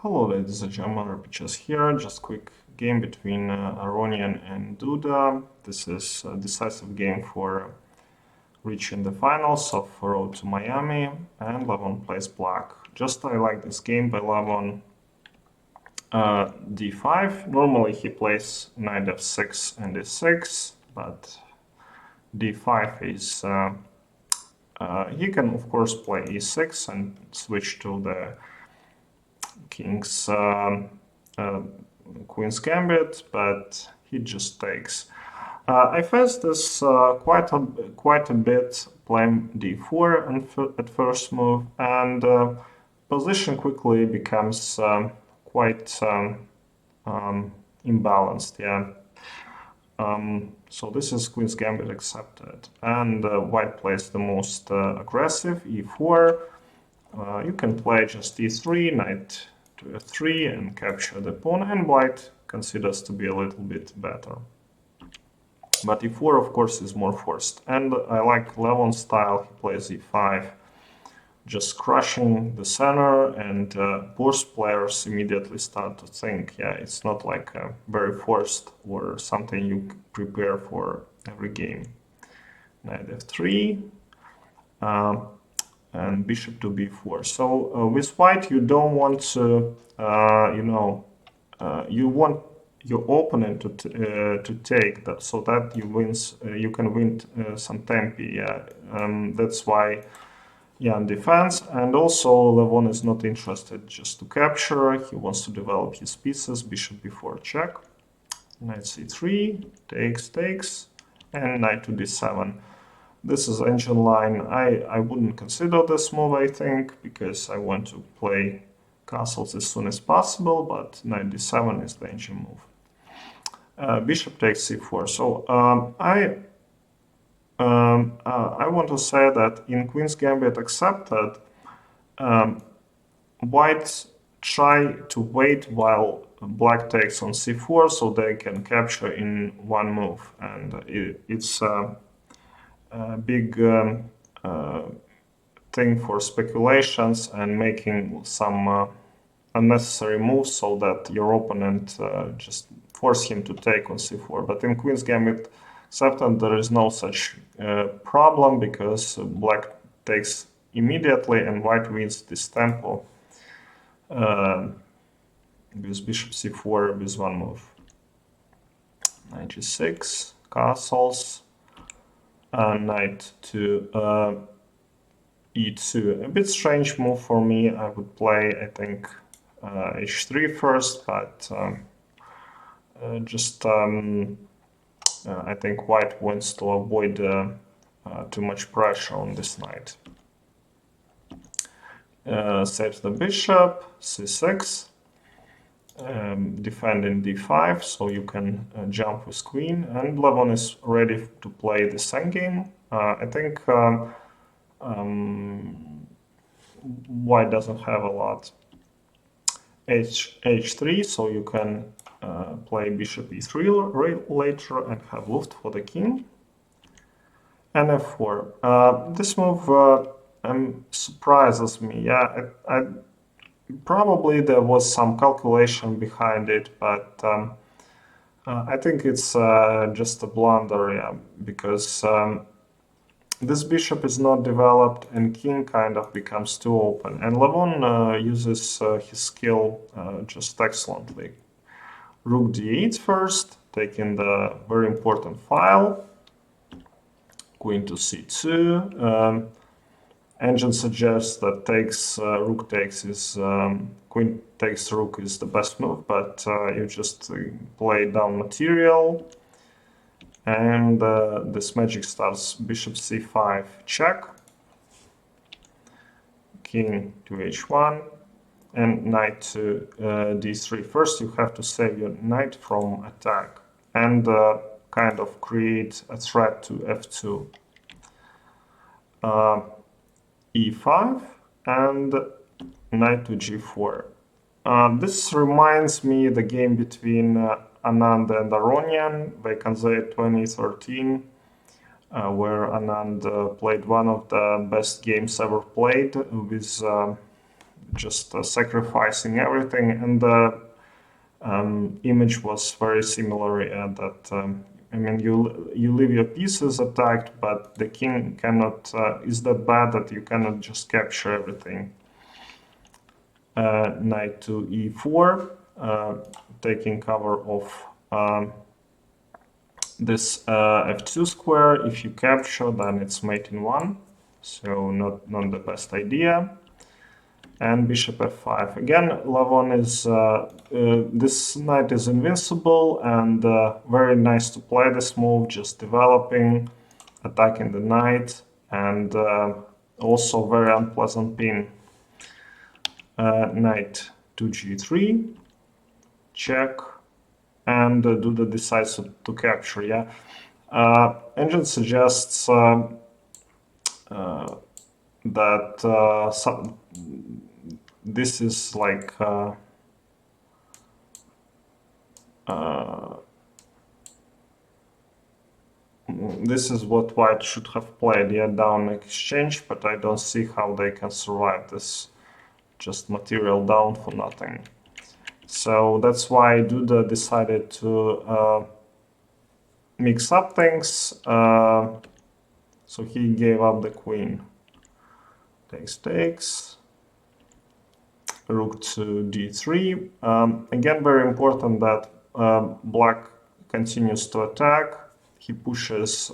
Hello ladies and gentlemen, RPGs here. Just quick game between Aronian and Duda. This is a decisive game for reaching the finals of Road to Miami, and Levon plays black. I like this game by Levon. d5. Normally he plays knight f6 and e6, but d5 is... he can of course play e6 and switch to the king's queen's gambit, but he just takes. I faced this quite a bit, playing d4 at first move, and position quickly becomes quite imbalanced. Yeah. So this is queen's gambit accepted, and white plays the most aggressive, e4. You can play just e3, knight to f3 and capture the pawn, and white considers to be a little bit better. But e4 of course is more forced, and I like Levon's style. He plays e5, just crushing the center, and both players immediately start to think, yeah, it's not like very forced or something you prepare for every game. Knight f3, and bishop to b4. So with white, you don't want to, you want your opponent to take that, so that you can win some tempi. Yeah, that's why. Yeah, in defense, and also Levon is not interested just to capture. He wants to develop his pieces. Bishop b4 check, knight c3, takes, and knight to d7. This is engine line. I wouldn't consider this move, I think, because I want to play castles as soon as possible, but knight d7 is the engine move. Bishop takes c4. So I want to say that in Queen's Gambit accepted, white try to wait while black takes on c4, so they can capture in one move, and it's a big thing for speculations and making some unnecessary moves, so that your opponent just force him to take on c4. But in Queen's Gambit accepted, there is no such problem, because black takes immediately and white wins this tempo with bishop c4 with one move. Knight g6, castles, knight to e2. A bit strange move for me. I would play, I think, h3 first, but I think white wants to avoid too much pressure on this knight. Saves the bishop, c6, defending d5, so you can jump with queen, and Levon is ready to play the same game. I think white doesn't have a lot. h3, so you can play bishop e3 later and have luft for the king. And f4. This move surprises me. Yeah, probably there was some calculation behind it, but I think it's just a blunder, yeah, because this bishop is not developed and king kind of becomes too open. And Levon uses his skill just excellently. Rook d8 first, taking the very important file. Queen to c2. Engine suggests that rook takes is queen takes rook is the best move, but you just play down material, and this magic starts. Bishop c5 check, king to h1, and knight to d3. First, you have to save your knight from attack and kind of create a threat to f2. e5 and knight to g4. This reminds me the game between Anand and Aronian, Wejk 2013, where Anand played one of the best games ever played with just sacrificing everything, and the image was very similar. I mean, you leave your pieces attacked, but the king cannot is that bad that you cannot just capture everything. Knight to e4, taking cover of this f2 square. If you capture, then it's mate in 1, so not the best idea. And bishop f5. Again, Lavon is this knight is invincible, and very nice to play this move, just developing, attacking the knight, and also very unpleasant pin. Knight to g3, check, and Duda decides to capture. Yeah, engine suggests that this is like this is what white should have played, yeah, down exchange, but I don't see how they can survive this, just material down for nothing. So that's why Duda decided to mix up things, so he gave up the queen. Takes, rook to d3. Again, very important that black continues to attack. He pushes,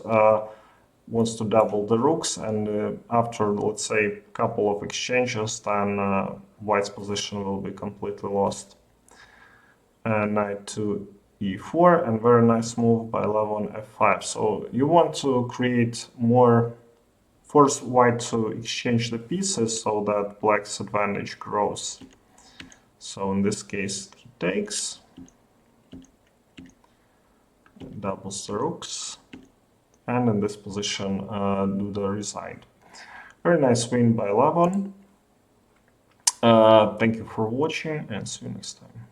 wants to double the rooks, and after, let's say, a couple of exchanges, then white's position will be completely lost. Knight to e4, and very nice move by Lavon f5. So you want to create more, force white to exchange the pieces so that black's advantage grows. So in this case, he takes, doubles the rooks, and in this position, Duda resigned. Very nice win by Lavon. Thank you for watching, and see you next time.